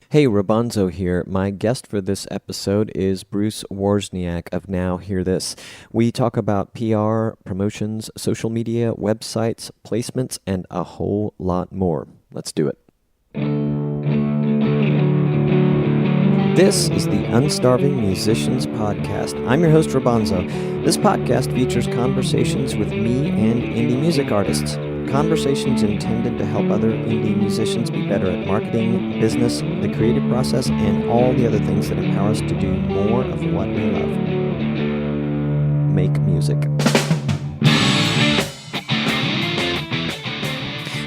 Hey, Rabanzo here. My guest for this episode is Bruce Wawrzyniak of Now Hear This. We talk about PR, promotions, social media, websites, placements, and a whole lot more. Let's do it. This is the Unstarving Musicians Podcast. I'm your host, Rabanzo. This podcast features conversations with me and indie music artists. Conversations intended to help other indie musicians be better at marketing, business, the creative process, and all the other things that empower us to do more of what we love. Make music.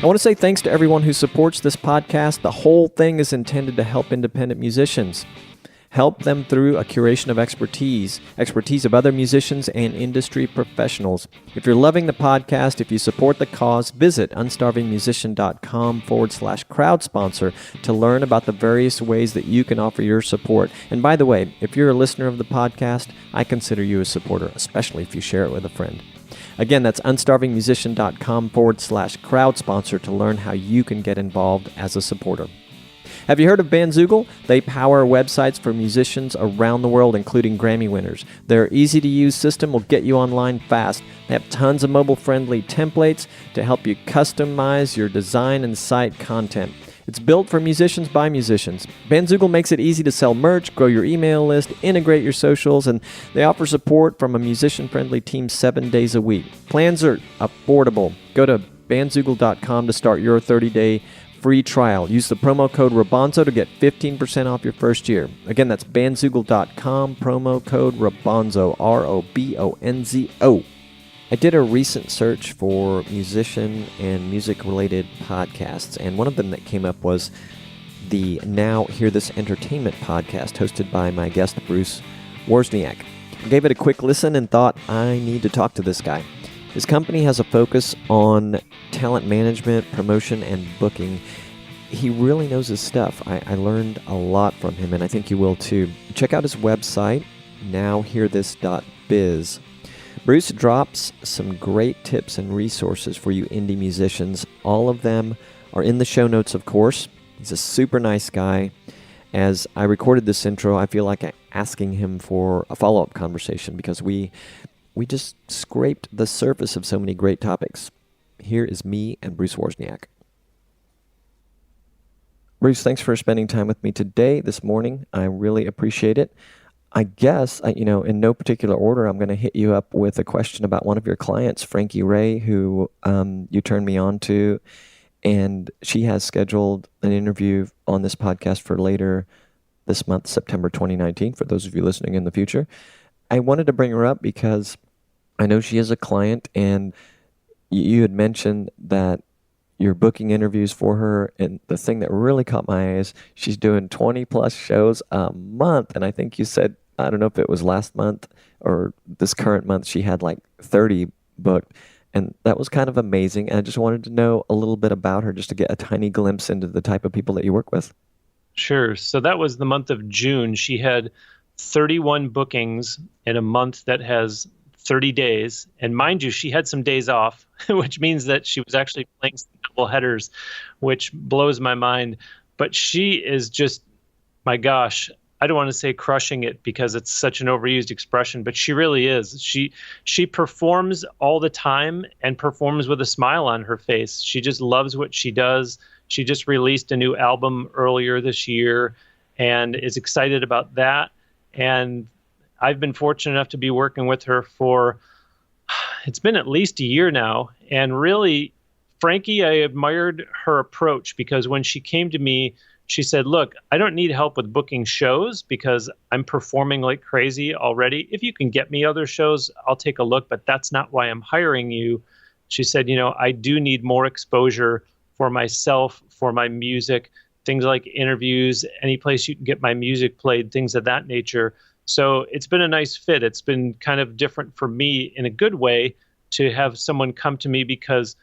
I want to say thanks to everyone who supports this podcast. The whole thing is intended to help independent musicians. Help them through a curation of expertise of other musicians and industry professionals. If you're loving the podcast, if you support the cause, visit unstarvingmusician.com/crowd sponsor to learn about the various ways that you can offer your support. And by the way, if you're a listener of the podcast, I consider you a supporter, especially if you share it with a friend. Again, that's unstarvingmusician.com/crowd sponsor to learn how you can get involved as a supporter. Have you heard of Bandzoogle? They power websites for musicians around the world, including Grammy winners. Their easy-to-use system will get you online fast. They have tons of mobile-friendly templates to help you customize your design and site content. It's built for musicians by musicians. Bandzoogle makes it easy to sell merch, grow your email list, integrate your socials, and they offer support from a musician-friendly team 7 days a week. Plans are affordable. Go to bandzoogle.com to start your 30-day free trial. Use the promo code Rabanzo to get 15% off your first year. Again, that's bandzoogle.com, promo code Rabanzo, Robonzo. I did a recent search for musician and music-related podcasts, and one of them that came up was the Now Hear This Entertainment podcast hosted by my guest, Bruce Wawrzyniak. I gave it a quick listen and thought, I need to talk to this guy. His company has a focus on talent management, promotion, and booking. He really knows his stuff. I learned a lot from him, and I think you will too. Check out his website, nowhearthis.biz. Bruce drops some great tips and resources for you indie musicians. All of them are in the show notes, of course. He's a super nice guy. As I recorded this intro, I feel like I'm asking him for a follow-up conversation because we just scraped the surface of so many great topics. Here is me and Bruce Wawrzyniak. Bruce, thanks for spending time with me today, this morning. I really appreciate it. I guess, in no particular order, I'm going to hit you up with a question about one of your clients, Frankie Raye, who you turned me on to, and she has scheduled an interview on this podcast for later this month, September 2019, for those of you listening in the future. I wanted to bring her up because I know she is a client, and you had mentioned that you're booking interviews for her, and the thing that really caught my eye is she's doing 20 plus shows a month, and I think you said, I don't know if it was last month or this current month, she had like 30 booked, and that was kind of amazing, and I just wanted to know a little bit about her just to get a tiny glimpse into the type of people that you work with. Sure. So that was the month of June. She had 31 bookings in a month that has 30 days. And mind you, she had some days off, which means that she was actually playing some double headers, which blows my mind. But she is just, my gosh, I don't want to say crushing it because it's such an overused expression, but she really is. She performs all the time and performs with a smile on her face. She just loves what she does. She just released a new album earlier this year and is excited about that. And I've been fortunate enough to be working with her for, it's been at least a year now. And really, Frankie, I admired her approach because when she came to me, she said, look, I don't need help with booking shows because I'm performing like crazy already. If you can get me other shows, I'll take a look, but that's not why I'm hiring you. She said, I do need more exposure for myself, for my music, things like interviews, any place you can get my music played, things of that nature. So it's been a nice fit. It's been kind of different for me in a good way to have someone come to me because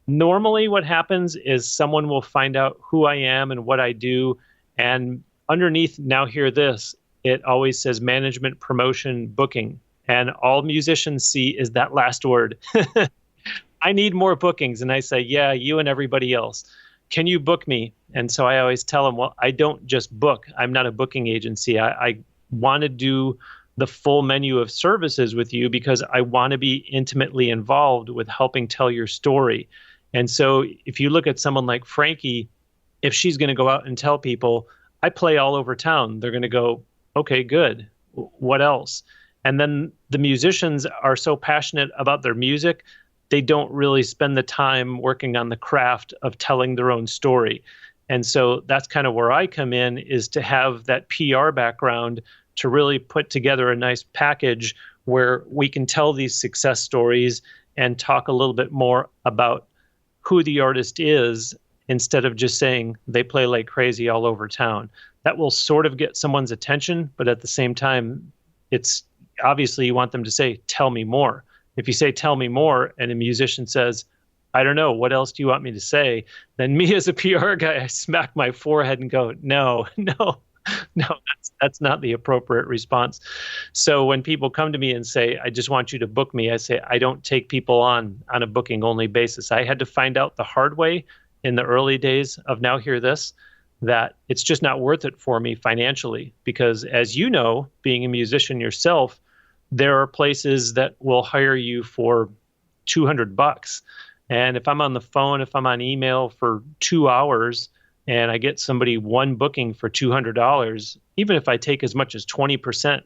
normally what happens is someone will find out who I am and what I do. And underneath Now Hear This, it always says management, promotion, booking. And all musicians see is that last word. I need more bookings. And I say, yeah, you and everybody else. can you book me? And so I always tell them, well, I don't just book. I'm not a booking agency. I want to do the full menu of services with you because I want to be intimately involved with helping tell your story. And so if you look at someone like Frankie, if she's going to go out and tell people, I play all over town, they're going to go, okay, good. What else? And then the musicians are so passionate about their music, they don't really spend the time working on the craft of telling their own story. And so that's kind of where I come in, is to have that PR background to really put together a nice package where we can tell these success stories and talk a little bit more about who the artist is instead of just saying they play like crazy all over town. That will sort of get someone's attention, but at the same time, it's obviously you want them to say, tell me more. If you say, tell me more, and a musician says, I don't know, what else do you want me to say? Then me as a PR guy, I smack my forehead and go, no, that's not the appropriate response. So when people come to me and say, I just want you to book me, I say, I don't take people on a booking only basis. I had to find out the hard way in the early days of Now Hear This, that it's just not worth it for me financially. Because as you know, being a musician yourself, there are places that will hire you for $200. And if I'm on the phone, if I'm on email for 2 hours and I get somebody one booking for $200, even if I take as much as 20%,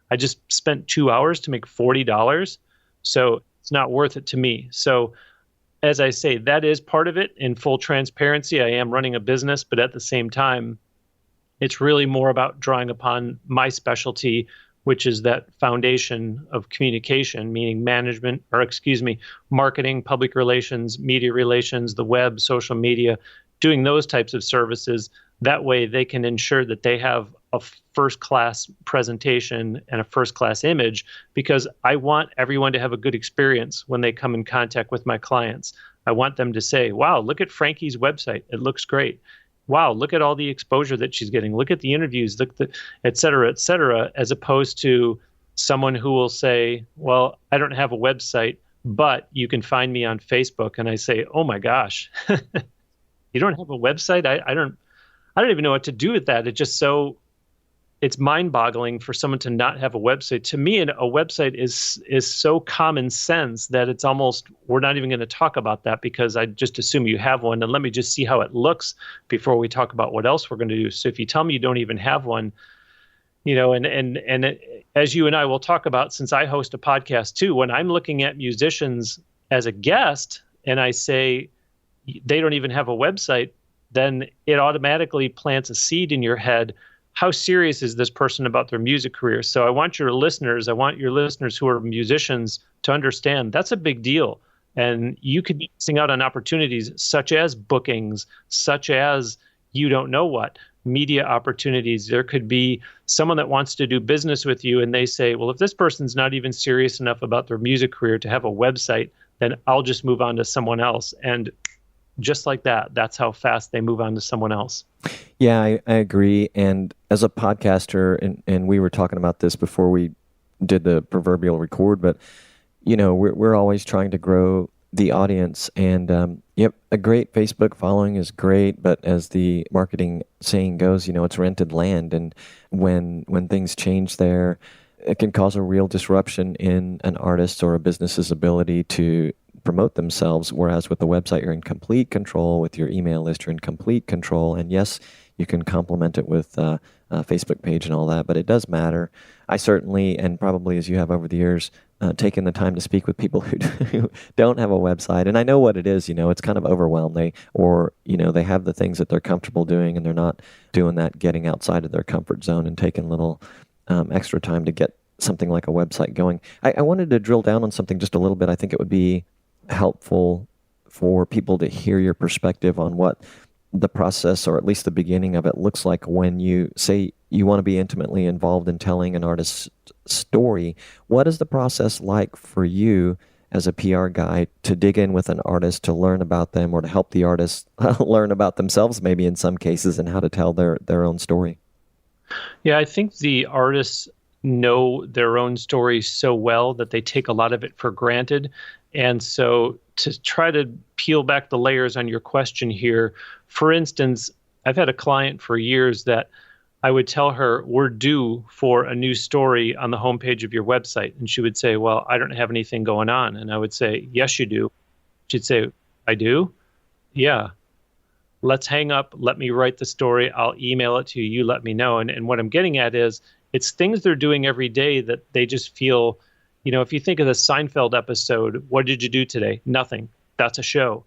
I just spent 2 hours to make $40. So it's not worth it to me. So as I say, that is part of it. In full transparency, I am running a business, but at the same time, it's really more about drawing upon my specialty, which is that foundation of communication, meaning marketing, public relations, media relations, the web, social media, doing those types of services. That way they can ensure that they have a first-class presentation and a first-class image, because I want everyone to have a good experience when they come in contact with my clients. I want them to say, wow, look at Frankie's website. It looks great. Wow, look at all the exposure that she's getting. Look at the interviews, et cetera, as opposed to someone who will say, well, I don't have a website, but you can find me on Facebook. And I say, oh my gosh, you don't have a website? I don't even know what to do with that. It's mind-boggling for someone to not have a website. To me, a website is so common sense that it's almost, we're not even going to talk about that because I just assume you have one, and let me just see how it looks before we talk about what else we're going to do. So if you tell me you don't even have one, and as you and I will talk about, since I host a podcast too, when I'm looking at musicians as a guest and I say they don't even have a website, then it automatically plants a seed in your head. How serious is this person about their music career? So I want your listeners who are musicians to understand that's a big deal. And you could be missing out on opportunities such as bookings, such as you don't know what, media opportunities. There could be someone that wants to do business with you and they say, well, if this person's not even serious enough about their music career to have a website, then I'll just move on to someone else. And just like that, that's how fast they move on to someone else. Yeah, I agree. And as a podcaster, and we were talking about this before we did the proverbial record, but we're always trying to grow the audience. And a great Facebook following is great, but as the marketing saying goes, it's rented land, and when things change there, it can cause a real disruption in an artist's or a business's ability to promote themselves, whereas with the website, you're in complete control. With your email list, you're in complete control. And yes, you can complement it with a Facebook page and all that, but it does matter. I certainly, and probably as you have over the years, taken the time to speak with people who don't have a website. And I know what it is, it's kind of overwhelmed. They have the things that they're comfortable doing, and they're not doing that, getting outside of their comfort zone and taking a little extra time to get something like a website going. I wanted to drill down on something just a little bit. I think it would be helpful for people to hear your perspective on what the process, or at least the beginning of it, looks like when you say you want to be intimately involved in telling an artist's story. What is the process like for you as a PR guy to dig in with an artist, to learn about them, or to help the artist learn about themselves, maybe in some cases, and how to tell their own story? Yeah, I think the artists know their own story so well that they take a lot of it for granted. And so to try to peel back the layers on your question here, for instance, I've had a client for years that I would tell her, we're due for a new story on the homepage of your website. And she would say, well, I don't have anything going on. And I would say, yes, you do. She'd say, I do? Yeah. Let's hang up. Let me write the story. I'll email it to you. You let me know. And what I'm getting at is it's things they're doing every day that they just feel, if you think of the Seinfeld episode, what did you do today? Nothing. That's a show.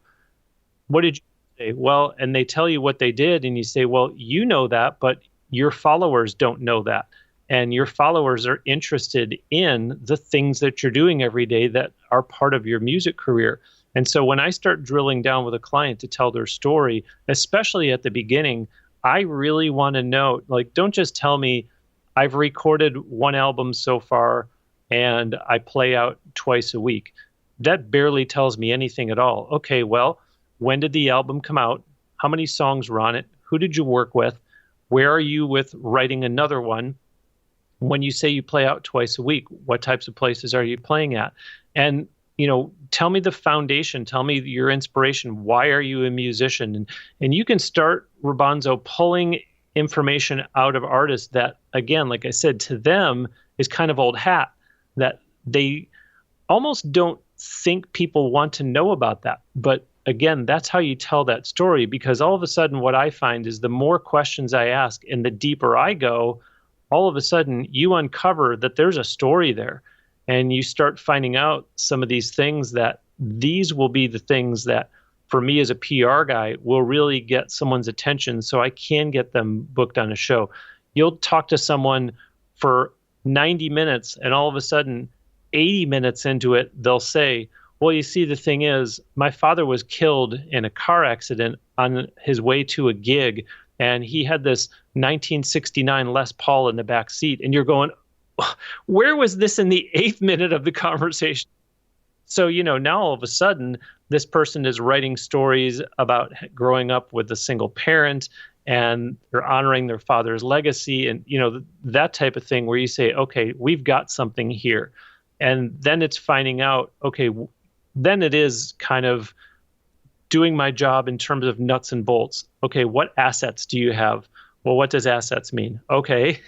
What did you say? Well, and they tell you what they did. And you say, well, you know that, but your followers don't know that. And your followers are interested in the things that you're doing every day that are part of your music career. And so when I start drilling down with a client to tell their story, especially at the beginning, I really want to know, don't just tell me I've recorded one album so far and I play out twice a week. That barely tells me anything at all. Okay, well, when did the album come out? How many songs were on it? Who did you work with? Where are you with writing another one? When you say you play out twice a week, what types of places are you playing at? And, tell me the foundation. Tell me your inspiration. Why are you a musician? And you can start, Rabanzo, pulling information out of artists that, again, like I said, to them is kind of old hat, that they almost don't think people want to know about that. But again, that's how you tell that story, because all of a sudden what I find is the more questions I ask and the deeper I go, all of a sudden you uncover that there's a story there. And you start finding out some of these things that these will be the things that, for me as a PR guy, will really get someone's attention so I can get them booked on a show. You'll talk to someone for 90 minutes and all of a sudden 80 minutes into it, they'll say, well, you see, the thing is, my father was killed in a car accident on his way to a gig, and he had this 1969 Les Paul in the back seat. And you're going, where was this in the 8th minute of the conversation? So, now all of a sudden, this person is writing stories about growing up with a single parent, and they're honoring their father's legacy, and, that type of thing where you say, okay, we've got something here. And then it's finding out, okay, then it is kind of doing my job in terms of nuts and bolts. Okay, what assets do you have? Well, what does assets mean? Okay,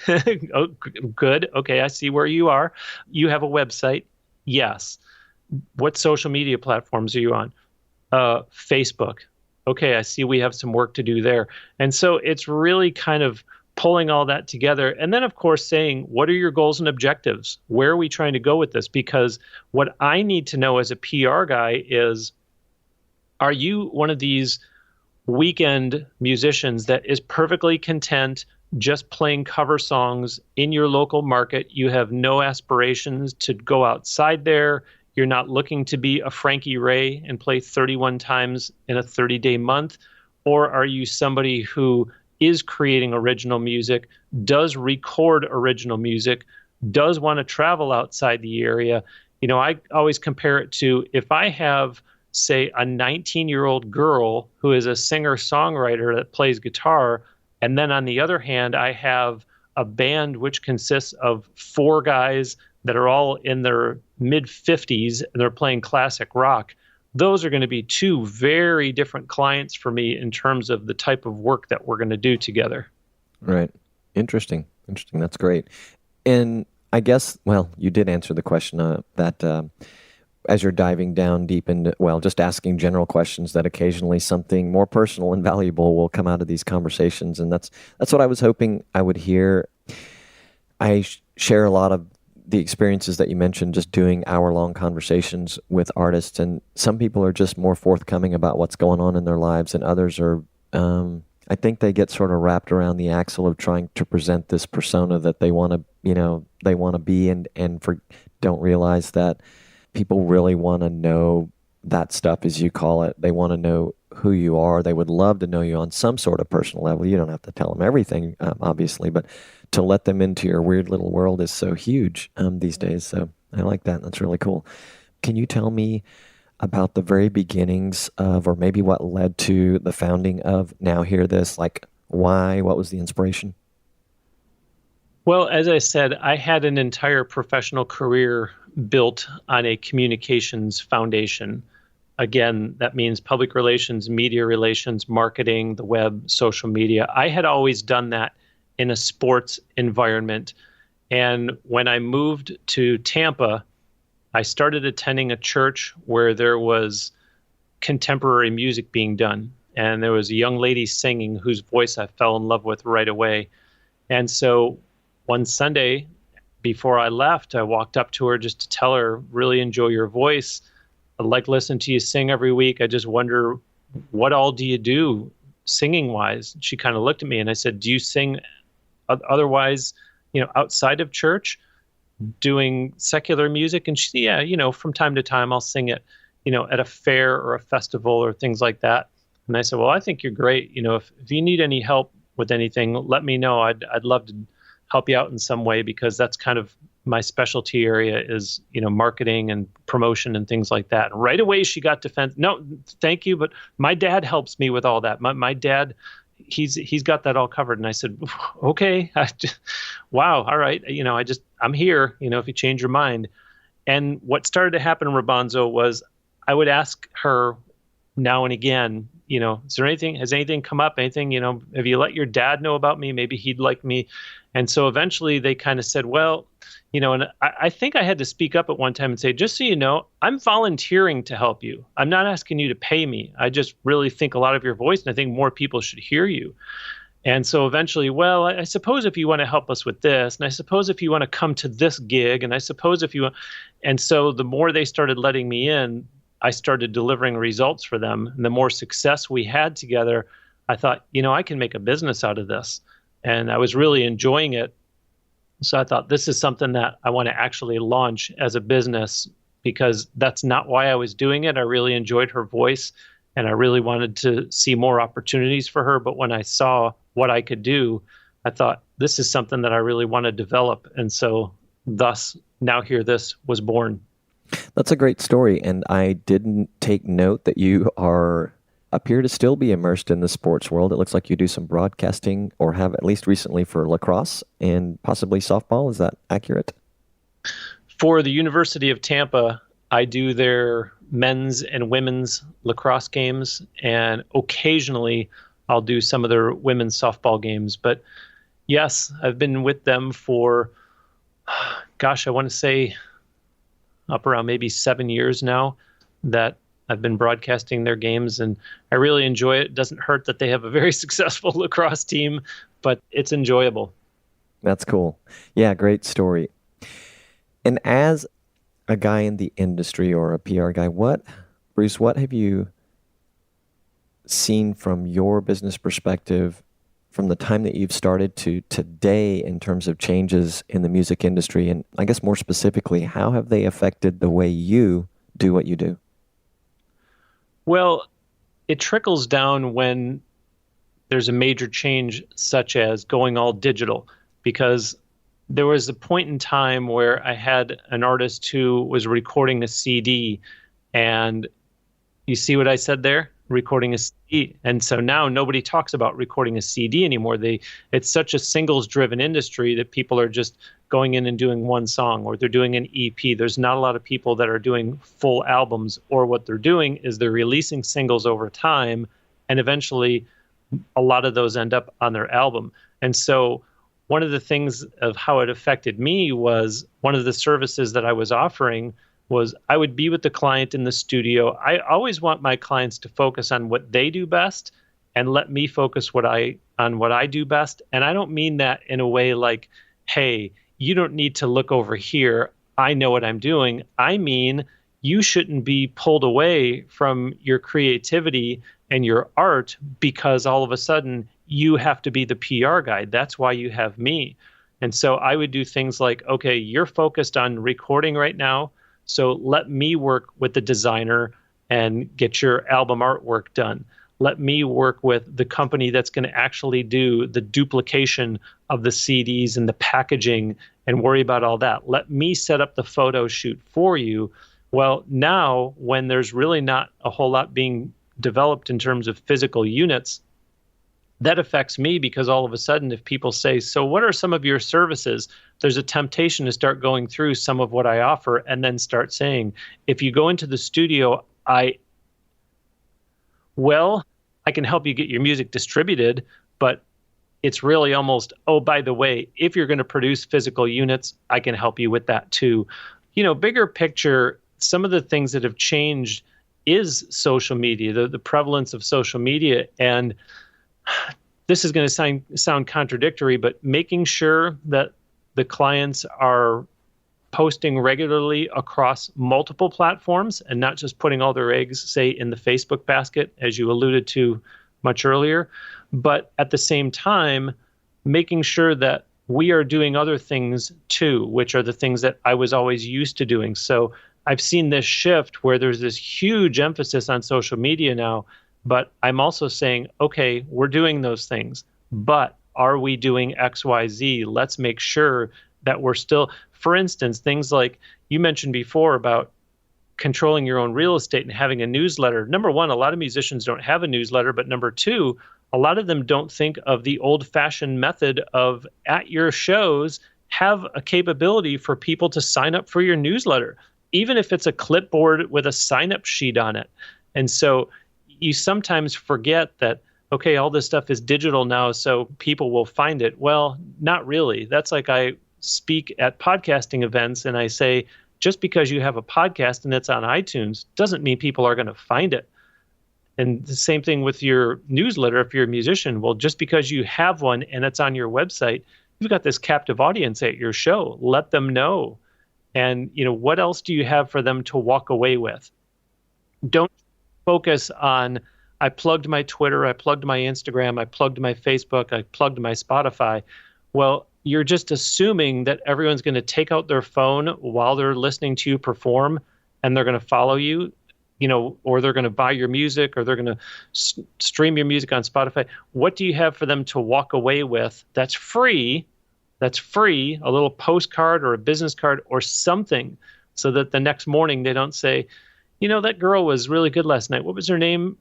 oh, good. Okay, I see where you are. You have a website. Yes. What social media platforms are you on? Facebook. Okay, I see we have some work to do there. And so it's really kind of pulling all that together. And then, of course, saying, what are your goals and objectives? Where are we trying to go with this? Because what I need to know as a PR guy is, are you one of these weekend musicians that is perfectly content just playing cover songs in your local market? You have no aspirations to go outside there. You're not looking to be a Frankie Raye and play 31 times in a 30-day month. Or are you somebody who is creating original music, does record original music, does want to travel outside the area? I always compare it to, if I have, say, a 19-year-old girl who is a singer-songwriter that plays guitar, and then on the other hand, I have a band which consists of 4 guys that are all in their mid-50s, and they're playing classic rock. Those are going to be 2 very different clients for me in terms of the type of work that we're going to do together. Right. Interesting. That's great. And I guess, well, you did answer the question that as you're diving down deep into, just asking general questions, that occasionally something more personal and valuable will come out of these conversations. And that's what I was hoping I would hear. I share a lot of the experiences that you mentioned, just doing hour-long conversations with artists, and some people are just more forthcoming about what's going on in their lives, and others are, I think they get sort of wrapped around the axle of trying to present this persona that they want to be, and don't realize that people really want to know that stuff, as you call it. They want to know who you are. They would love to know you on some sort of personal level. You don't have to tell them everything, obviously, but to let them into your weird little world is so huge these days. So I like that. That's really cool. Can you tell me about the very beginnings of, or maybe what led to the founding of Now Hear This? Like, why? What was the inspiration? Well, as I said, I had an entire professional career built on a communications foundation. again, that means public relations, media relations, marketing, the web, social media. I had always done that in a sports environment. And when I moved to Tampa, I started attending a church where there was contemporary music being done. And there was a young lady singing whose voice I fell in love with right away. And so one Sunday before I left, I walked up to her just to tell her, really enjoy your voice. I'd like to listen to you sing every week. I just wonder, what all do you do singing wise? She kind of looked at me and I said, do you sing otherwise, outside of church, doing secular music? And she, yeah, from time to time I'll sing it, at a fair or a festival or things like that. And I said, well, I think you're great. If you need any help with anything, let me know. I'd love to help you out in some way, because that's kind of my specialty area is, marketing and promotion and things like that. And right away she got defensive. No, thank you. But my dad helps me with all that. My dad, he's got that all covered. And I said, okay, wow. All right. I'm here, if you change your mind. And what started to happen in Rabanzo was I would ask her now and again, has anything come up? Anything, have you let your dad know about me? Maybe he'd like me. And so eventually they kind of said, well, and I think I had to speak up at one time and say, just so you know, I'm volunteering to help you. I'm not asking you to pay me. I just really think a lot of your voice, and I think more people should hear you. And so eventually, well, I suppose if you want to help us with this, and I suppose if you want to come to this gig, and I suppose if you want, and so the more they started letting me in, I started delivering results for them. And the more success we had together, I thought, I can make a business out of this. And I was really enjoying it. So I thought, this is something that I want to actually launch as a business, because that's not why I was doing it. I really enjoyed her voice and I really wanted to see more opportunities for her. But when I saw what I could do, I thought, this is something that I really want to develop. And so thus, Now Hear This was born. That's a great story, and I didn't take note that you appear to still be immersed in the sports world. It looks like you do some broadcasting, or have at least recently, for lacrosse and possibly softball. Is that accurate? For the University of Tampa, I do their men's and women's lacrosse games, and occasionally I'll do some of their women's softball games. But yes, I've been with them for, I want to say up around maybe 7 years now that I've been broadcasting their games, and I really enjoy it. It doesn't hurt that they have a very successful lacrosse team, but it's enjoyable. That's cool. Yeah, great story. And as a guy in the industry, or a PR guy, Bruce, what have you seen from your business perspective from the time that you've started to today in terms of changes in the music industry? And I guess more specifically, how have they affected the way you do what you do? Well, it trickles down when there's a major change, such as going all digital, because there was a point in time where I had an artist who was recording a CD, and you see what I said there? Recording a CD. And so now nobody talks about recording a CD anymore. It's such a singles-driven industry that people are just going in and doing one song, or they're doing an EP. There's not a lot of people that are doing full albums, or what they're doing is they're releasing singles over time, and eventually a lot of those end up on their album. And so one of the things of how it affected me was, one of the services that I was offering was I would be with the client in the studio. I always want my clients to focus on what they do best and let me focus on what I do best. And I don't mean that in a way like, hey, you don't need to look over here. I know what I'm doing. I mean, you shouldn't be pulled away from your creativity and your art because all of a sudden you have to be the PR guy. That's why you have me. And so I would do things like, okay, you're focused on recording right now, so let me work with the designer and get your album artwork done. Let me work with the company that's going to actually do the duplication of the CDs and the packaging and worry about all that. Let me set up the photo shoot for you. Well, now when there's really not a whole lot being developed in terms of physical units, that affects me, because all of a sudden, if people say, so what are some of your services? There's a temptation to start going through some of what I offer and then start saying, if you go into the studio, I well, I can help you get your music distributed, but it's really almost, oh, by the way, if you're going to produce physical units, I can help you with that too. Bigger picture, some of the things that have changed is social media, the prevalence of social media. And this is going to sound contradictory, but making sure that the clients are posting regularly across multiple platforms and not just putting all their eggs, say, in the Facebook basket, as you alluded to much earlier. But at the same time, making sure that we are doing other things too, which are the things that I was always used to doing. So I've seen this shift where there's this huge emphasis on social media now, but I'm also saying, okay, we're doing those things, but are we doing X, Y, Z? Let's make sure that we're still, for instance, things like you mentioned before about controlling your own real estate and having a newsletter. Number one, a lot of musicians don't have a newsletter, but number two, a lot of them don't think of the old-fashioned method of, at your shows, have a capability for people to sign up for your newsletter, even if it's a clipboard with a sign-up sheet on it. And so you sometimes forget that, okay, all this stuff is digital now, so people will find it. Well, not really. That's like I speak at podcasting events and I say, just because you have a podcast and it's on iTunes doesn't mean people are going to find it. And the same thing with your newsletter if you're a musician. Well, just because you have one and it's on your website, you've got this captive audience at your show. Let them know. And, what else do you have for them to walk away with? Don't focus on, I plugged my Twitter, I plugged my Instagram, I plugged my Facebook, I plugged my Spotify. Well, you're just assuming that everyone's going to take out their phone while they're listening to you perform and they're going to follow you, or they're going to buy your music or they're going to stream your music on Spotify. What do you have for them to walk away with that's free? That's free, a little postcard or a business card or something, so that the next morning they don't say, that girl was really good last night. What was her name?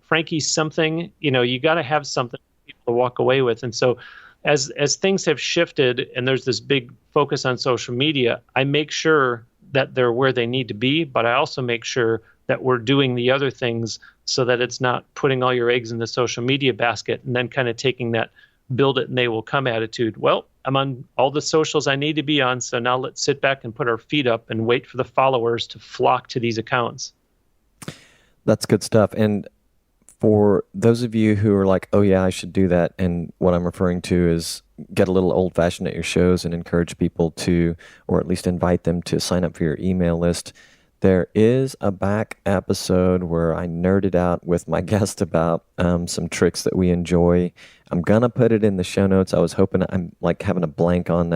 Frankie something. You got to have something for people to walk away with. And so as things have shifted and there's this big focus on social media, I make sure that they're where they need to be, but I also make sure that we're doing the other things so that it's not putting all your eggs in the social media basket and then kind of taking that build it and they will come attitude. Well, I'm on all the socials I need to be on, so now let's sit back and put our feet up and wait for the followers to flock to these accounts. That's good stuff. And for those of you who are like, oh yeah, I should do that, and what I'm referring to is get a little old-fashioned at your shows and encourage people to, or at least invite them to sign up for your email list. There is a back episode where I nerded out with my guest about some tricks that we enjoy. I'm going to put it in the show notes. I was hoping, I'm like having a blank on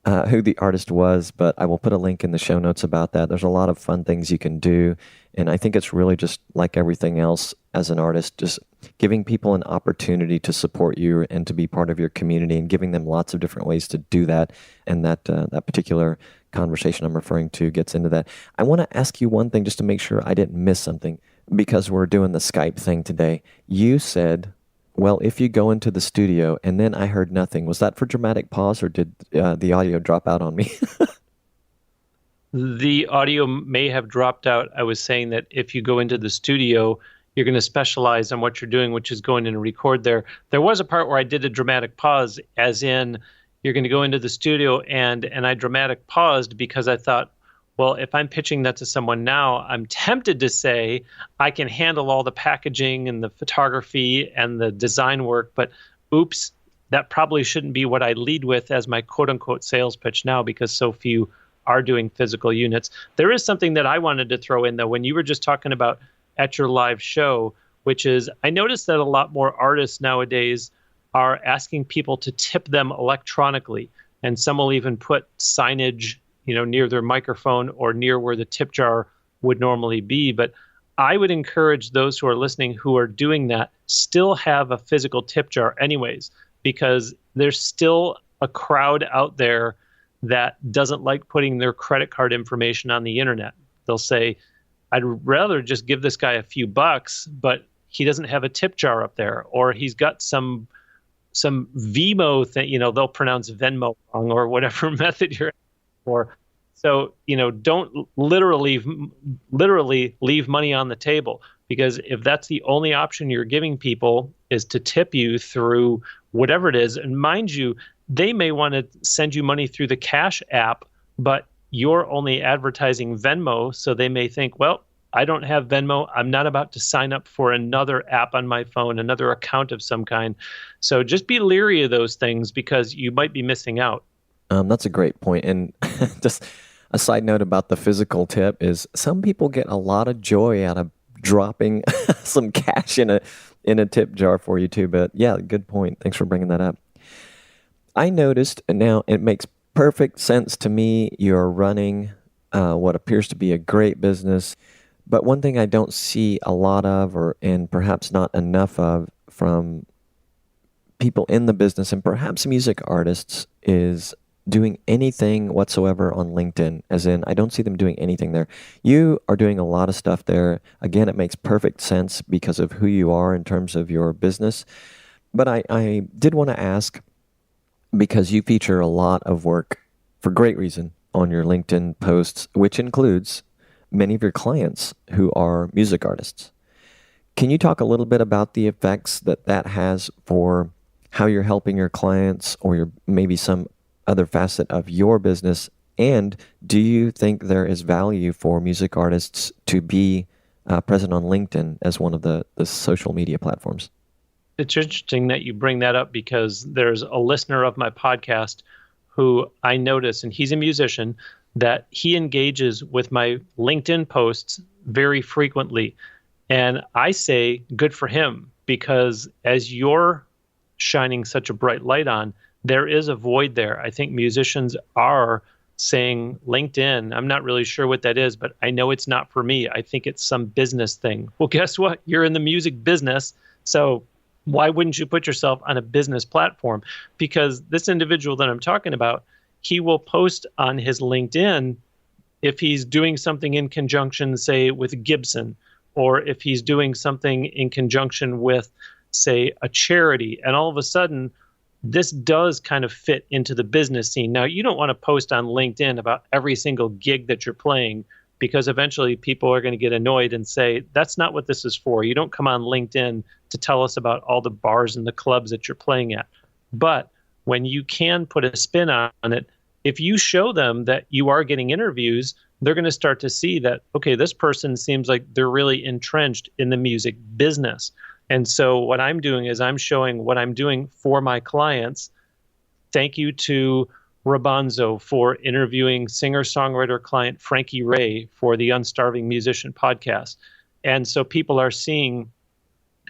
who the artist was, but I will put a link in the show notes about that. There's a lot of fun things you can do. And I think it's really just like everything else as an artist, just giving people an opportunity to support you and to be part of your community and giving them lots of different ways to do that. And that particular conversation I'm referring to gets into that. I want to ask you one thing just to make sure I didn't miss something, because we're doing the Skype thing today. You said, well, if you go into the studio, and then I heard nothing. Was that for dramatic pause, or did the audio drop out on me? The audio may have dropped out. I was saying that if you go into the studio, you're going to specialize on what you're doing, which is going in and record there. There was a part where I did a dramatic pause, as in you're going to go into the studio, and I dramatic paused because I thought, well, if I'm pitching that to someone now, I'm tempted to say I can handle all the packaging and the photography and the design work, but oops, that probably shouldn't be what I lead with as my quote-unquote sales pitch now, because so few are doing physical units. There is something that I wanted to throw in, though, when you were just talking about at your live show, which is I noticed that a lot more artists nowadays are asking people to tip them electronically, and some will even put signage near their microphone or near where the tip jar would normally be. But I would encourage those who are listening who are doing that still have a physical tip jar anyways, because there's still a crowd out there that doesn't like putting their credit card information on the internet. They'll say, I'd rather just give this guy a few bucks, but he doesn't have a tip jar up there, or he's got some Vimo thing, they'll pronounce Venmo wrong or whatever method you're for. So, don't literally leave money on the table, because if that's the only option you're giving people is to tip you through whatever it is, and mind you, they may want to send you money through the Cash app, but you're only advertising Venmo. So they may think, well, I don't have Venmo. I'm not about to sign up for another app on my phone, another account of some kind. So just be leery of those things, because you might be missing out. That's a great point. And just a side note about the physical tip is some people get a lot of joy out of dropping some cash in a tip jar for you too. But yeah, good point. Thanks for bringing that up. I noticed, and now it makes perfect sense to me, you're running what appears to be a great business. But one thing I don't see a lot of, and perhaps not enough of, from people in the business and perhaps music artists, is doing anything whatsoever on LinkedIn. As in, I don't see them doing anything there. You are doing a lot of stuff there. Again, it makes perfect sense because of who you are in terms of your business. But I did want to ask, because you feature a lot of work for great reason on your LinkedIn posts, which includes many of your clients who are music artists. Can you talk a little bit about the effects that has for how you're helping your clients, or maybe some other facet of your business? And do you think there is value for music artists to be present on LinkedIn as one of the social media platforms? It's interesting that you bring that up, because there's a listener of my podcast who I notice, and he's a musician, that he engages with my LinkedIn posts very frequently. And I say, good for him, because as you're shining such a bright light on, there is a void there. I think musicians are saying, LinkedIn, I'm not really sure what that is, but I know it's not for me. I think it's some business thing. Well, guess what? You're in the music business. So why wouldn't you put yourself on a business platform? Because this individual that I'm talking about, he will post on his LinkedIn if he's doing something in conjunction, say, with Gibson, or if he's doing something in conjunction with, say, a charity. And all of a sudden, this does kind of fit into the business scene. Now, you don't want to post on LinkedIn about every single gig that you're playing, because eventually people are going to get annoyed and say, that's not what this is for. You don't come on LinkedIn to tell us about all the bars and the clubs that you're playing at. But when you can put a spin on it, if you show them that you are getting interviews, they're going to start to see that, okay, this person seems like they're really entrenched in the music business. And so what I'm doing is I'm showing what I'm doing for my clients. Thank you to Rabanzo for interviewing singer-songwriter client Frankie Raye for the Unstarving Musician podcast. And so people are seeing,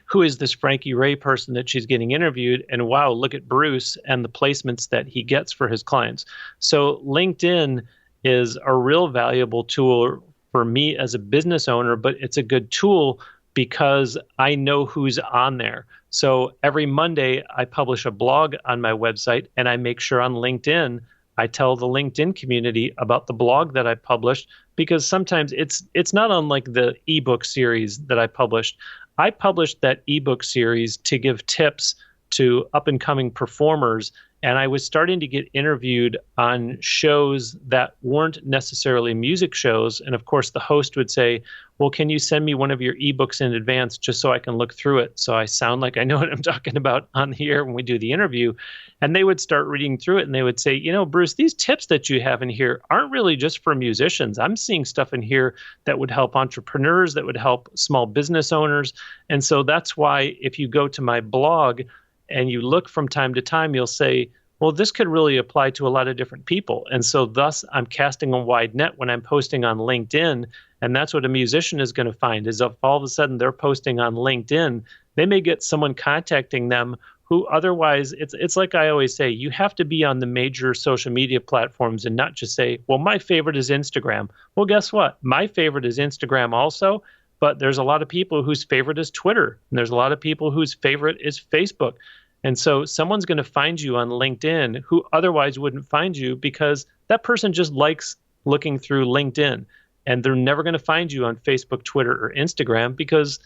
who is this Frankie Raye person that she's getting interviewed? And wow, look at Bruce and the placements that he gets for his clients. So LinkedIn is a real valuable tool for me as a business owner, but it's a good tool because I know who's on there. So every Monday I publish a blog on my website, and I make sure on LinkedIn I tell the LinkedIn community about the blog that I published, because sometimes it's not unlike the ebook series that I published. I published that ebook series to give tips to up-and-coming performers, and I was starting to get interviewed on shows that weren't necessarily music shows. And of course, the host would say, well, can you send me one of your ebooks in advance just so I can look through it, so I sound like I know what I'm talking about on here when we do the interview? And they would start reading through it, and they would say, Bruce, these tips that you have in here aren't really just for musicians. I'm seeing stuff in here that would help entrepreneurs, that would help small business owners. And so that's why if you go to my blog and you look from time to time, you'll say, well, this could really apply to a lot of different people. And so thus I'm casting a wide net when I'm posting on LinkedIn. And that's what a musician is going to find, is if all of a sudden they're posting on LinkedIn, they may get someone contacting them who otherwise, it's like I always say, you have to be on the major social media platforms and not just say, well, my favorite is Instagram. Well, guess what? My favorite is Instagram also, but there's a lot of people whose favorite is Twitter. And there's a lot of people whose favorite is Facebook. And so someone's going to find you on LinkedIn who otherwise wouldn't find you, because that person just likes looking through LinkedIn. And they're never going to find you on Facebook, Twitter, or Instagram, because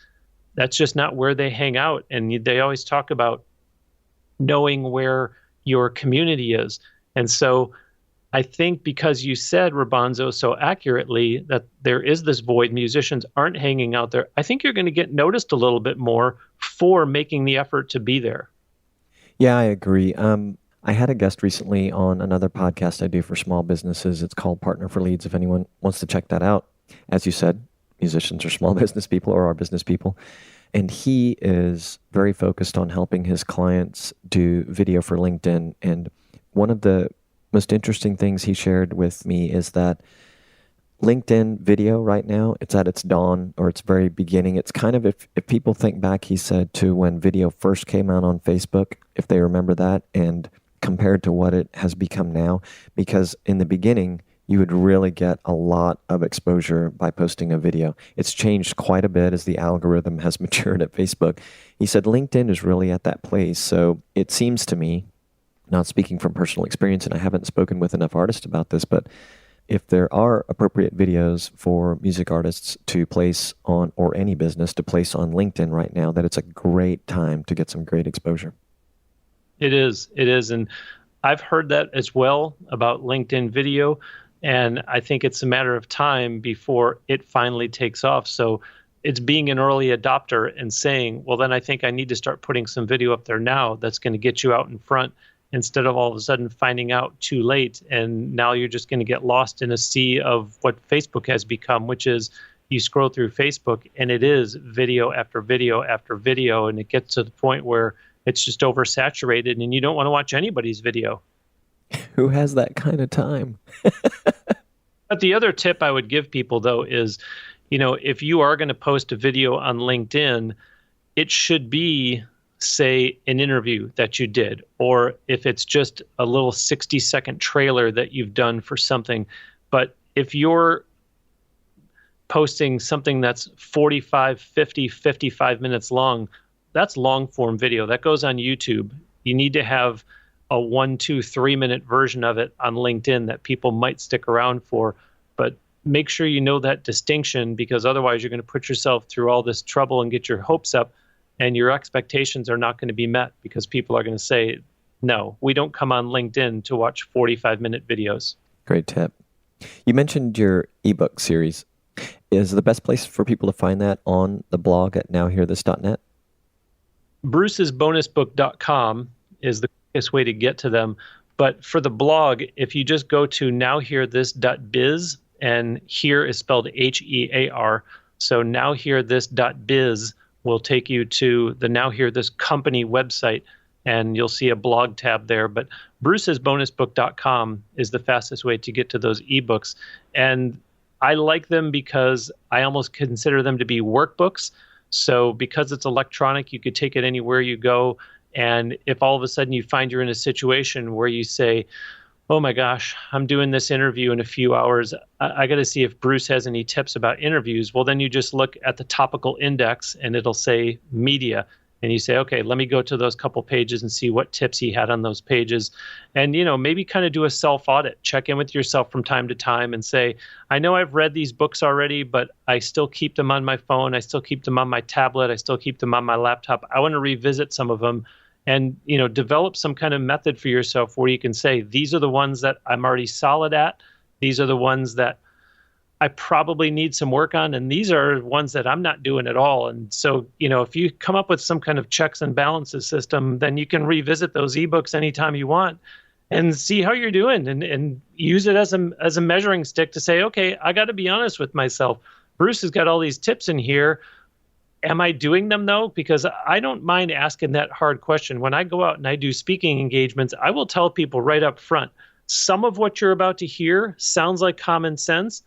that's just not where they hang out. And they always talk about knowing where your community is. And so I think because you said, Rabanzo, so accurately that there is this void, musicians aren't hanging out there, I think you're going to get noticed a little bit more for making the effort to be there. Yeah, I agree. I had a guest recently on another podcast I do for small businesses. It's called Partner for Leads, if anyone wants to check that out. As you said, musicians are small business people or are business people. And he is very focused on helping his clients do video for LinkedIn. And one of the most interesting things he shared with me is that LinkedIn video right now, it's at its dawn or its very beginning. It's kind of, if people think back, he said, to when video first came out on Facebook, if they remember that, and compared to what it has become now, because in the beginning, you would really get a lot of exposure by posting a video. It's changed quite a bit as the algorithm has matured at Facebook. He said LinkedIn is really at that place. So it seems to me, not speaking from personal experience, and I haven't spoken with enough artists about this, but if there are appropriate videos for music artists to place on, or any business to place on LinkedIn right now, that it's a great time to get some great exposure. It is. And I've heard that as well about LinkedIn video. And I think it's a matter of time before it finally takes off. So it's being an early adopter and saying, well, then I think I need to start putting some video up there now that's going to get you out in front, instead of all of a sudden finding out too late. And now you're just going to get lost in a sea of what Facebook has become, which is you scroll through Facebook and it is video after video after video. And it gets to the point where it's just oversaturated and you don't want to watch anybody's video. Who has that kind of time? But the other tip I would give people, though, is, if you are going to post a video on LinkedIn, it should be, say, an interview that you did, or if it's just a little 60-second trailer that you've done for something. But if you're posting something that's 45, 50, 55 minutes long, that's long form video. That goes on YouTube. You need to have a 1, 2, 3 minute version of it on LinkedIn that people might stick around for. But make sure you know that distinction, because otherwise you're going to put yourself through all this trouble and get your hopes up, and your expectations are not going to be met because people are going to say, no, we don't come on LinkedIn to watch 45-minute videos. Great tip. You mentioned your ebook series. Is the best place for people to find that on the blog at nowhearthis.net? brucesbonusbook.com is the quickest way to get to them. But for the blog, if you just go to nowhearthis.biz, and here is spelled HEAR, so nowhearthis.biz will take you to the Now Hear This company website, and you'll see a blog tab there. But brucesbonusbook.com is the fastest way to get to those ebooks. And I like them because I almost consider them to be workbooks. So because it's electronic, you could take it anywhere you go. And if all of a sudden you find you're in a situation where you say, oh my gosh, I'm doing this interview in a few hours, I got to see if Bruce has any tips about interviews. Well, then you just look at the topical index and it'll say media. And you say, okay, let me go to those couple pages and see what tips he had on those pages. And, maybe kind of do a self-audit, check in with yourself from time to time and say, I know I've read these books already, but I still keep them on my phone. I still keep them on my tablet. I still keep them on my laptop. I want to revisit some of them and, develop some kind of method for yourself where you can say, these are the ones that I'm already solid at. These are the ones that I probably need some work on, and these are ones that I'm not doing at all. And so, if you come up with some kind of checks and balances system, then you can revisit those ebooks anytime you want and see how you're doing and use it as a measuring stick to say, okay, I got to be honest with myself. Bruce has got all these tips in here. Am I doing them though? Because I don't mind asking that hard question. When I go out and I do speaking engagements, I will tell people right up front, some of what you're about to hear sounds like common sense,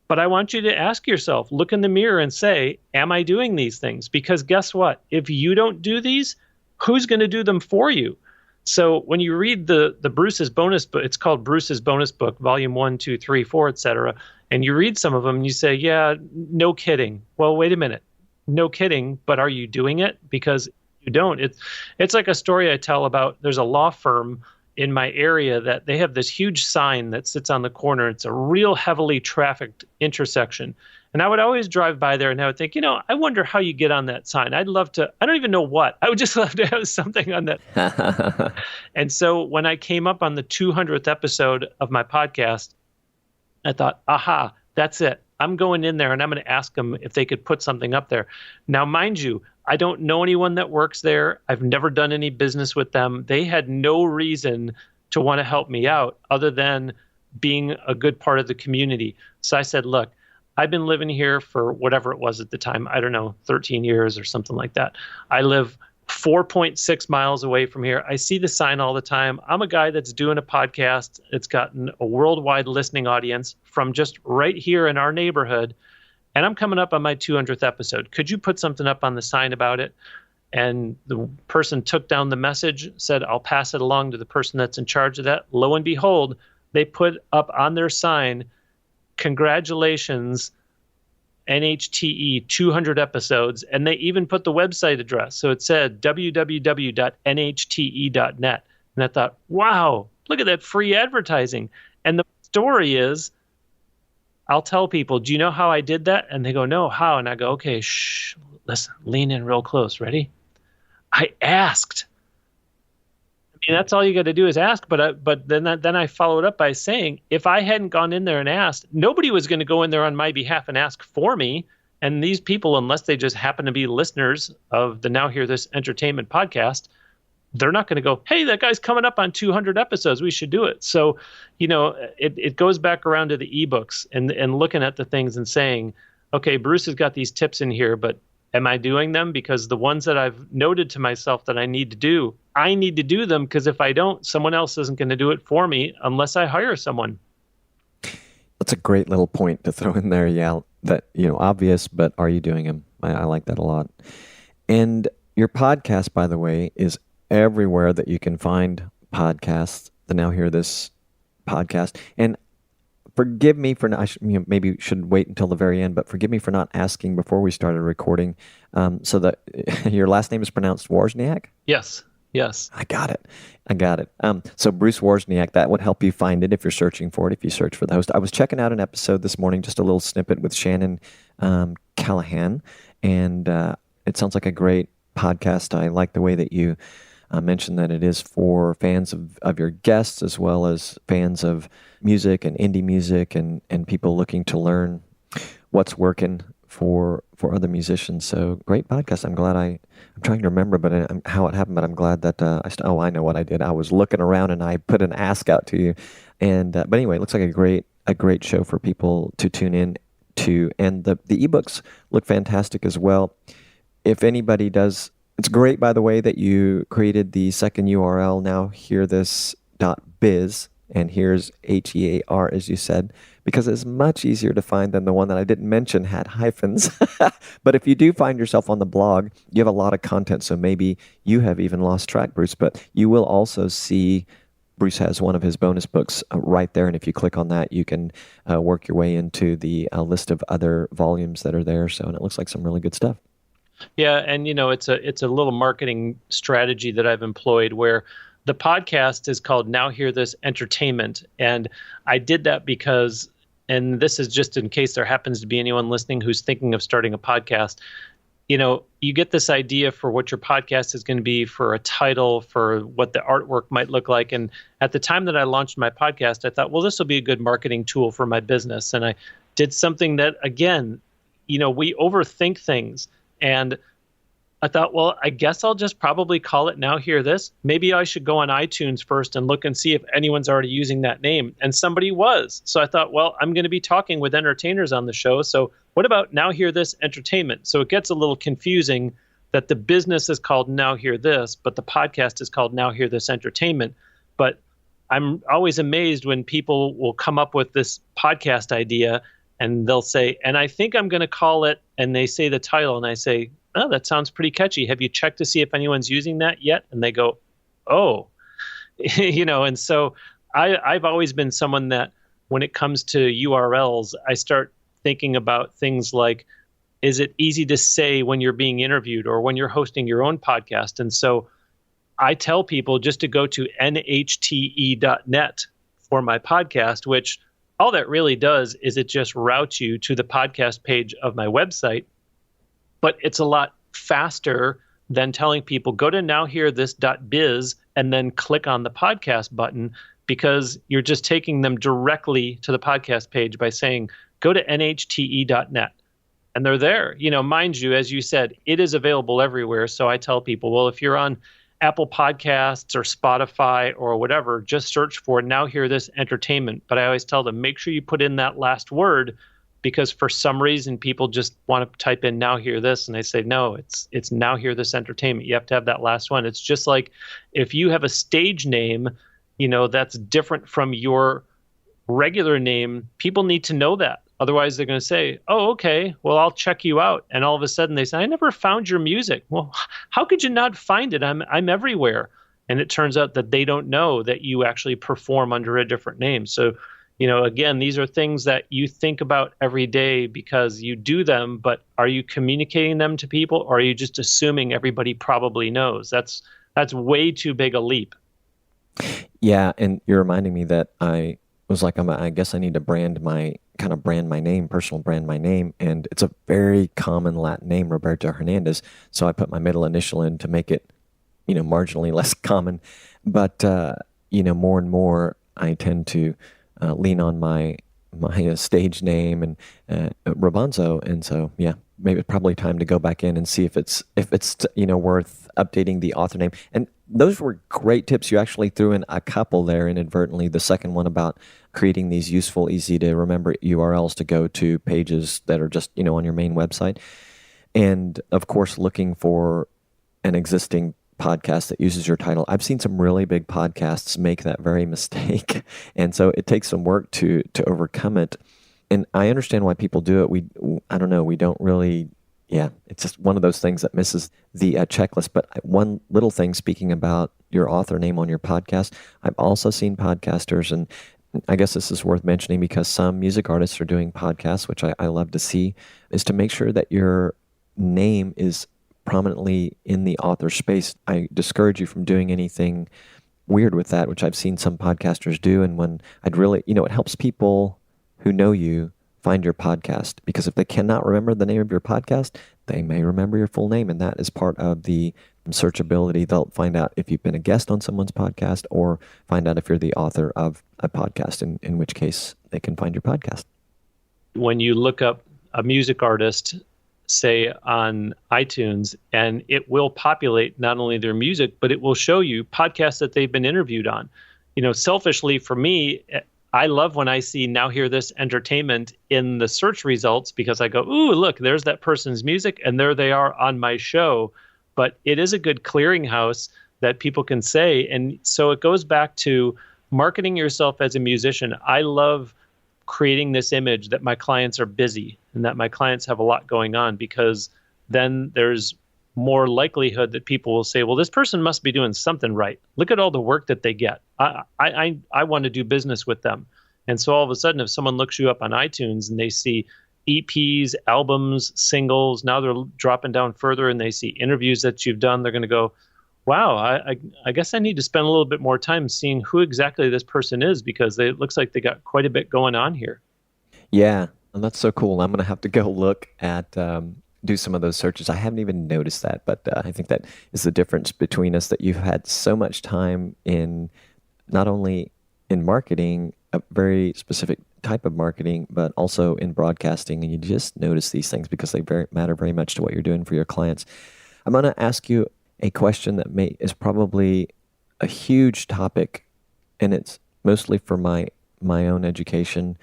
but I want you to ask yourself, look in the mirror and say, am I doing these things? Because guess what? If you don't do these, who's going to do them for you? So when you read the Bruce's bonus book, it's called Bruce's Bonus Book, volume 1, 2, 3, 4, etc. And you read some of them and you say, yeah, no kidding. Well, wait a minute. No kidding, but are you doing it? Because you don't. It's like a story I tell about, there's a law firm in my area that they have this huge sign that sits on the corner. It's a real heavily trafficked intersection. And I would always drive by there and I would think, I wonder how you get on that sign. I'd love to, I don't even know what. I would just love to have something on that. And so when I came up on the 200th episode of my podcast, I thought, aha, that's it. I'm going in there and I'm going to ask them if they could put something up there. Now, mind you, I don't know anyone that works there. I've never done any business with them. They had no reason to want to help me out other than being a good part of the community. So I said, look, I've been living here for whatever it was at the time. I don't know, 13 years or something like that. I live 4.6 miles away from here. I see the sign all the time. I'm a guy that's doing a podcast. It's gotten a worldwide listening audience from just right here in our neighborhood. And I'm coming up on my 200th episode. Could you put something up on the sign about it? And the person took down the message, said, I'll pass it along to the person that's in charge of that. Lo and behold, they put up on their sign, congratulations, NHTE 200 episodes, and they even put the website address. So it said www.nhte.net. And I thought, wow, look at that free advertising. And the story is, I'll tell people, do you know how I did that? And they go, no, how? And I go, okay, shh, listen, lean in real close. Ready? I asked. I mean, that's all you got to do is ask. But then I followed up by saying, if I hadn't gone in there and asked, nobody was going to go in there on my behalf and ask for me. And these people, unless they just happen to be listeners of the Now Hear This Entertainment podcast, they're not going to go, hey, that guy's coming up on 200 episodes. We should do it. So, it goes back around to the ebooks and looking at the things and saying, okay, Bruce has got these tips in here, but am I doing them? Because the ones that I've noted to myself that I need to do them, because if I don't, someone else isn't going to do it for me unless I hire someone. That's a great little point to throw in there. Yeah, that, obvious, but are you doing them? I like that a lot. And your podcast, by the way, is everywhere that you can find podcasts. The Now Hear This podcast. And forgive me for not, maybe should wait until the very end, but forgive me for not asking before we started recording. So that your last name is pronounced Wawrzyniak? Yes. I got it. So Bruce Wawrzyniak, that would help you find it if you're searching for it, if you search for the host. I was checking out an episode this morning, just a little snippet with Shannon Callahan, and it sounds like a great podcast. I like the way that you mentioned that it is for fans of your guests as well as fans of music and indie music and people looking to learn what's working for other musicians. So great podcast. I'm glad I'm trying to remember how it happened, but I'm glad that I know what I did. I was looking around and I put an ask out to you. And but anyway, it looks like a great show for people to tune in to. And the ebooks look fantastic as well. If anybody does, it's great, by the way, that you created the second URL, nowhearthis.biz, and here's HEAR, as you said, because it's much easier to find than the one that I didn't mention had hyphens. But if you do find yourself on the blog, you have a lot of content, so maybe you have even lost track, Bruce, but you will also see Bruce has one of his bonus books right there, and if you click on that, you can work your way into the list of other volumes that are there, and it looks like some really good stuff. Yeah, and it's a little marketing strategy that I've employed where the podcast is called Now Hear This Entertainment, and I did that because, and this is just in case there happens to be anyone listening who's thinking of starting a podcast, you get this idea for what your podcast is going to be, for a title, for what the artwork might look like, and at the time that I launched my podcast, I thought, well, this will be a good marketing tool for my business, and I did something that, again, we overthink things. And I thought, well, I guess I'll just probably call it Now Hear This. Maybe I should go on iTunes first and look and see if anyone's already using that name. And somebody was. So I thought, well, I'm going to be talking with entertainers on the show. So what about Now Hear This Entertainment? So it gets a little confusing that the business is called Now Hear This, but the podcast is called Now Hear This Entertainment. But I'm always amazed when people will come up with this podcast idea and they'll say, and I think I'm going to call it, and they say the title, and I say, oh, that sounds pretty catchy. Have you checked to see if anyone's using that yet? And they go, oh, and so I've always been someone that when it comes to URLs, I start thinking about things like, is it easy to say when you're being interviewed or when you're hosting your own podcast? And so I tell people just to go to nhte.net for my podcast, which all that really does is it just routes you to the podcast page of my website, but it's a lot faster than telling people go to nowhearthis.biz and then click on the podcast button, because you're just taking them directly to the podcast page by saying go to nhte.net. And they're there. Mind you, as you said, it is available everywhere. So I tell people, well, if you're on Apple Podcasts or Spotify or whatever, just search for Now Hear This Entertainment. But I always tell them, make sure you put in that last word, because for some reason people just want to type in Now Hear This, and I say, no, it's Now Hear This Entertainment. You have to have that last one. It's just like if you have a stage name, that's different from your regular name, people need to know that. Otherwise, they're going to say, oh, okay, well, I'll check you out. And all of a sudden they say, I never found your music. Well, how could you not find it? I'm everywhere. And it turns out that they don't know that you actually perform under a different name. So, again, these are things that you think about every day because you do them, but are you communicating them to people, or are you just assuming everybody probably knows? That's way too big a leap. Yeah, and you're reminding me that I was like, I guess I need to brand my name, personal brand my name, and it's a very common Latin name, Roberto Hernandez. So I put my middle initial in to make it, marginally less common. But more and more, I tend to lean on my stage name and Robonzo, and so yeah, maybe it's probably time to go back in and see if it's worth updating the author name. And those were great tips. You actually threw in a couple there inadvertently. The second one about creating these useful, easy to remember URLs to go to pages that are just on your main website, and of course looking for an existing podcast that uses your title. I've seen some really big podcasts make that very mistake, and so it takes some work to overcome it. And I understand why people do it. I don't know. We don't really. Yeah, it's just one of those things that misses the checklist. But one little thing, speaking about your author name on your podcast, I've also seen podcasters, and I guess this is worth mentioning because some music artists are doing podcasts, which I love to see, is to make sure that your name is prominently in the author space. I discourage you from doing anything weird with that, which I've seen some podcasters do. And when I'd really, it helps people who know you find your podcast, because if they cannot remember the name of your podcast, they may remember your full name, and that is part of the searchability. They'll find out if you've been a guest on someone's podcast, or find out if you're the author of a podcast, in which case they can find your podcast. When you look up a music artist, say on iTunes, and it will populate not only their music, but it will show you podcasts that they've been interviewed on. Selfishly for me, I love when I see Now Hear This Entertainment in the search results, because I go, ooh, look, there's that person's music, and there they are on my show. But it is a good clearinghouse that people can say. And so it goes back to marketing yourself as a musician. I love creating this image that my clients are busy and that my clients have a lot going on, because then there's more likelihood that people will say, well, this person must be doing something right. Look at all the work that they get. I want to do business with them. And so all of a sudden, if someone looks you up on iTunes and they see EPs, albums, singles, now they're dropping down further and they see interviews that you've done, they're going to go, wow, I guess I need to spend a little bit more time seeing who exactly this person is, because it looks like they got quite a bit going on here. Yeah, and that's so cool. I'm going to have to go look at do some of those searches. I haven't even noticed that, but I think that is the difference between us, that you've had so much time in not only in marketing, a very specific type of marketing, but also in broadcasting, and you just notice these things because they matter very much to what you're doing for your clients. I'm going to ask you a question that is probably a huge topic, and it's mostly for my own education,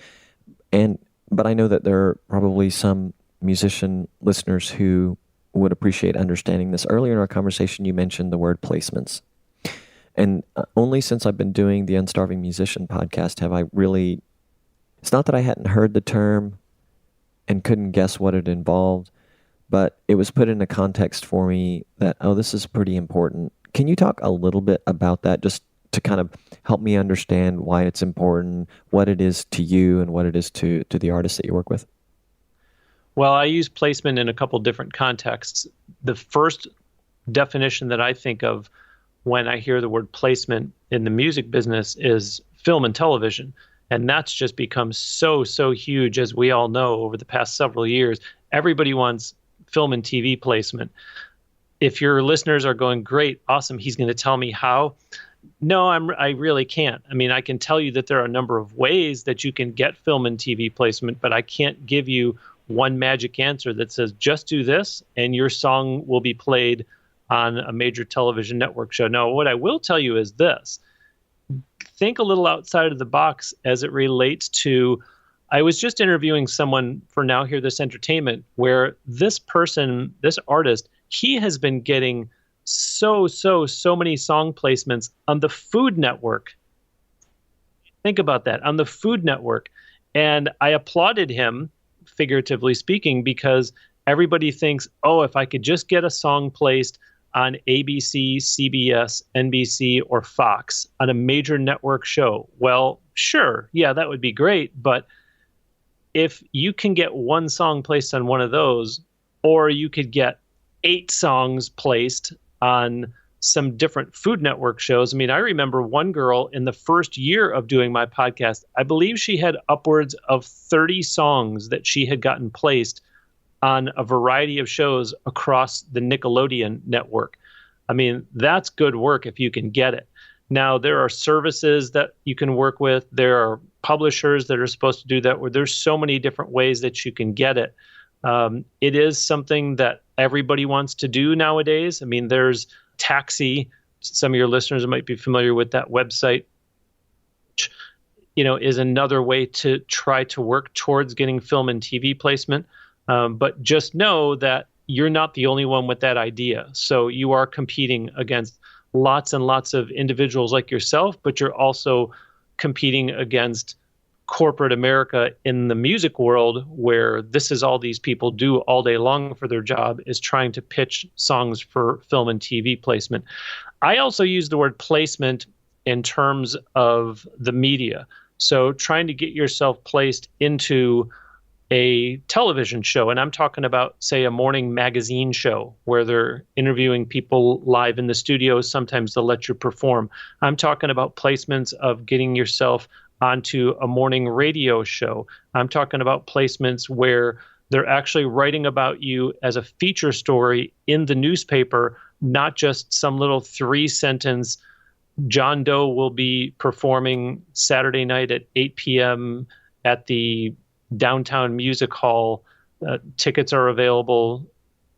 but I know that there are probably some musician listeners who would appreciate understanding this. Earlier in our conversation, you mentioned the word placements. And only since I've been doing the Unstarving Musician podcast have I really, it's not that I hadn't heard the term and couldn't guess what it involved, but it was put in a context for me that, oh, this is pretty important. Can you talk a little bit about that, just to kind of help me understand why it's important, what it is to you and what it is to the artists that you work with? Well, I use placement in a couple different contexts. The first definition that I think of when I hear the word placement in the music business is film and television. And that's just become so huge, as we all know, over the past several years. Everybody wants film and TV placement. If your listeners are going, great, awesome, he's going to tell me how. No, I really can't. I mean, I can tell you that there are a number of ways that you can get film and TV placement, but I can't give you one magic answer that says, just do this and your song will be played on a major television network show. No, what I will tell you is this. Think a little outside of the box as it relates to, I was just interviewing someone for Now Hear This Entertainment, where this person, this artist, he has been getting so many song placements on the Food Network. Think about that, on the Food Network. And I applauded him, figuratively speaking, because everybody thinks, oh, if I could just get a song placed on ABC, CBS, NBC, or Fox on a major network show. Well, sure, yeah, that would be great. But if you can get one song placed on one of those, or you could get 8 songs placed on some different Food Network shows. I mean, I remember one girl in the first year of doing my podcast, I believe she had upwards of 30 songs that she had gotten placed on a variety of shows across the Nickelodeon network. I mean, that's good work if you can get it. Now, there are services that you can work with. There are publishers that are supposed to do that, where there's so many different ways that you can get it. It is something that everybody wants to do nowadays. I mean, there's Taxi. Some of your listeners might be familiar with that website, which, is another way to try to work towards getting film and TV placement. But just know that you're not the only one with that idea. So you are competing against lots and lots of individuals like yourself, but you're also competing against corporate America in the music world, where this is all these people do all day long for their job, is trying to pitch songs for film and TV placement. I also use the word placement in terms of the media. So trying to get yourself placed into a television show. And I'm talking about, say, a morning magazine show where they're interviewing people live in the studio. Sometimes they'll let you perform. I'm talking about placements of getting yourself onto a morning radio show. I'm talking about placements where they're actually writing about you as a feature story in the newspaper, not just some little 3-sentence, John Doe will be performing Saturday night at 8 p.m. at the Downtown Music Hall. Tickets are available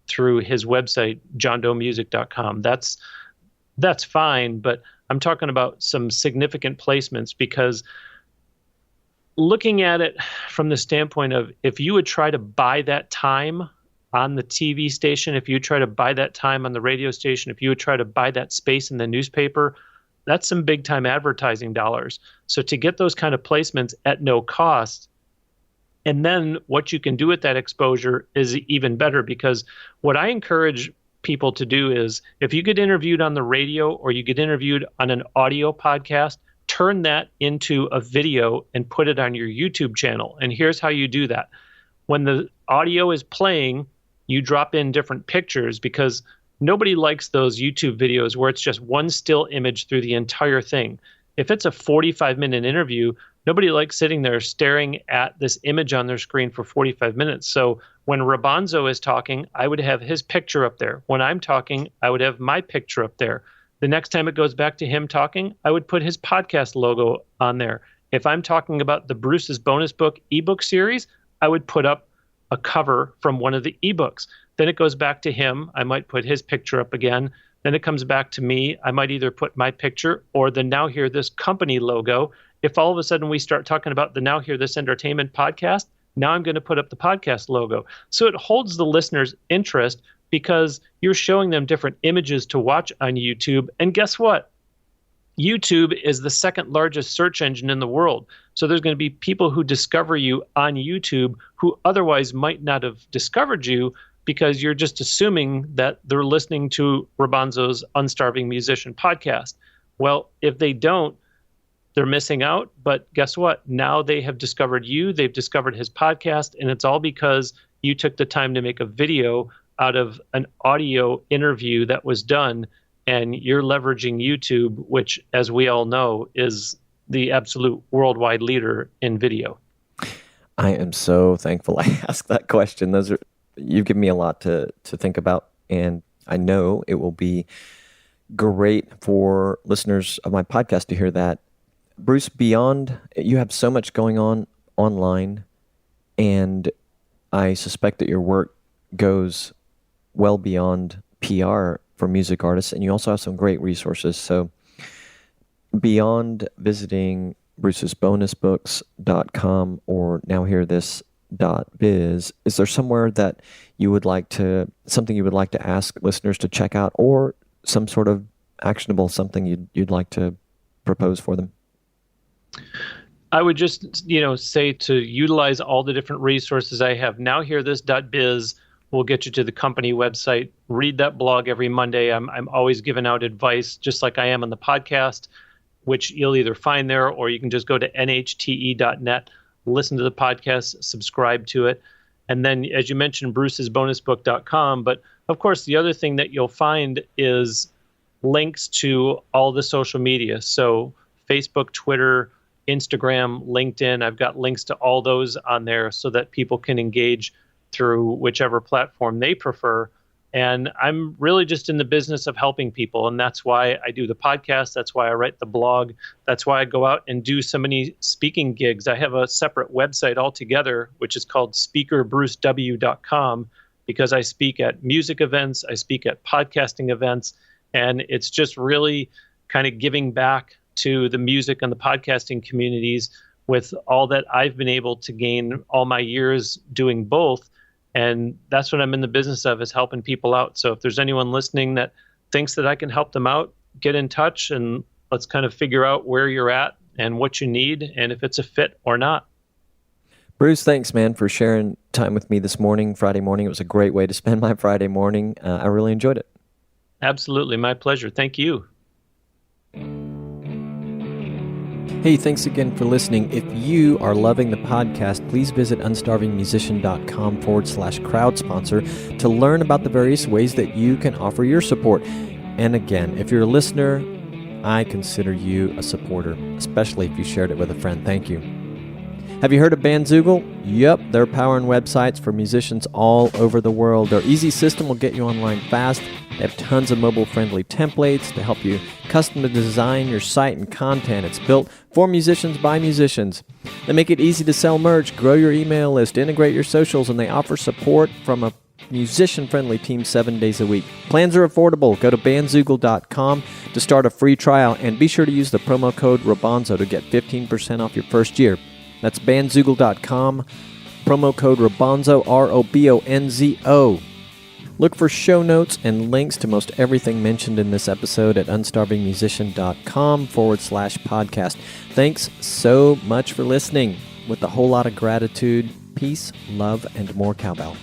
through his website, johndoemusic.com. That's fine, but I'm talking about some significant placements, because looking at it from the standpoint of, if you would try to buy that time on the TV station, if you try to buy that time on the radio station, if you would try to buy that space in the newspaper, that's some big time advertising dollars. So to get those kind of placements at no cost, and then what you can do with that exposure is even better, because what I encourage people to do is, if you get interviewed on the radio or you get interviewed on an audio podcast, turn that into a video and put it on your YouTube channel. And here's how you do that. When the audio is playing, you drop in different pictures, because nobody likes those YouTube videos where it's just one still image through the entire thing. If it's a 45-minute interview, nobody likes sitting there staring at this image on their screen for 45 minutes. So when Rabanzo is talking, I would have his picture up there. When I'm talking, I would have my picture up there. The next time it goes back to him talking, I would put his podcast logo on there. If I'm talking about the Bruce's Bonus Book ebook series, I would put up a cover from one of the ebooks. Then it goes back to him. I might put his picture up again. Then it comes back to me. I might either put my picture or the Now Hear This company logo. If all of a sudden we start talking about the Now Hear This Entertainment podcast, now I'm going to put up the podcast logo. So it holds the listener's interest, because you're showing them different images to watch on YouTube. And guess what? YouTube is the second largest search engine in the world. So there's going to be people who discover you on YouTube who otherwise might not have discovered you, because you're just assuming that they're listening to Rabanzo's Unstarving Musician podcast. Well, if they don't, they're missing out. But guess what? Now they have discovered you. They've discovered his podcast. And it's all because you took the time to make a video out of an audio interview that was done. And you're leveraging YouTube, which, as we all know, is the absolute worldwide leader in video. I am so thankful I asked that question. You've given me a lot to think about, and I know it will be great for listeners of my podcast to hear that. Bruce, you have so much going on online, and I suspect that your work goes well beyond PR for music artists, and you also have some great resources. So beyond visiting brucesbonusbooks.com or nowhearthis.biz, is there somewhere that something you would like to ask listeners to check out, or some sort of actionable something you'd like to propose for them? I would just, say to utilize all the different resources I have. Nowhearthis.biz will get you to the company website. Read that blog every Monday. I'm always giving out advice, just like I am on the podcast, which you'll either find there, or you can just go to nhte.net, listen to the podcast, subscribe to it. And then, as you mentioned, brucesbonusbook.com. But of course, the other thing that you'll find is links to all the social media. So Facebook, Twitter, Instagram, LinkedIn. I've got links to all those on there so that people can engage through whichever platform they prefer. And I'm really just in the business of helping people. And that's why I do the podcast. That's why I write the blog. That's why I go out and do so many speaking gigs. I have a separate website altogether, which is called speakerbrucew.com, because I speak at music events, I speak at podcasting events, and it's just really kind of giving back to the music and the podcasting communities with all that I've been able to gain all my years doing both. And that's what I'm in the business of, is helping people out. So if there's anyone listening that thinks that I can help them out, get in touch and let's kind of figure out where you're at and what you need and if it's a fit or not. Bruce, thanks, man, for sharing time with me this morning, Friday morning. It was a great way to spend my Friday morning. I really enjoyed it. Absolutely. My pleasure. Thank you. Hey, thanks again for listening. If you are loving the podcast, please visit unstarvingmusician.com/crowd sponsor to learn about the various ways that you can offer your support. And again, if you're a listener, I consider you a supporter, especially if you shared it with a friend. Thank you. Have you heard of Bandzoogle? Yep, they're powering websites for musicians all over the world. Their easy system will get you online fast. They have tons of mobile-friendly templates to help you custom design your site and content. It's built for musicians by musicians. They make it easy to sell merch, grow your email list, integrate your socials, and they offer support from a musician-friendly team 7 days a week. Plans are affordable. Go to bandzoogle.com to start a free trial, and be sure to use the promo code ROBONZO to get 15% off your first year. That's bandzoogle.com, promo code ROBONZO, ROBONZO. Look for show notes and links to most everything mentioned in this episode at unstarvingmusician.com/podcast. Thanks so much for listening. With a whole lot of gratitude, peace, love, and more cowbell.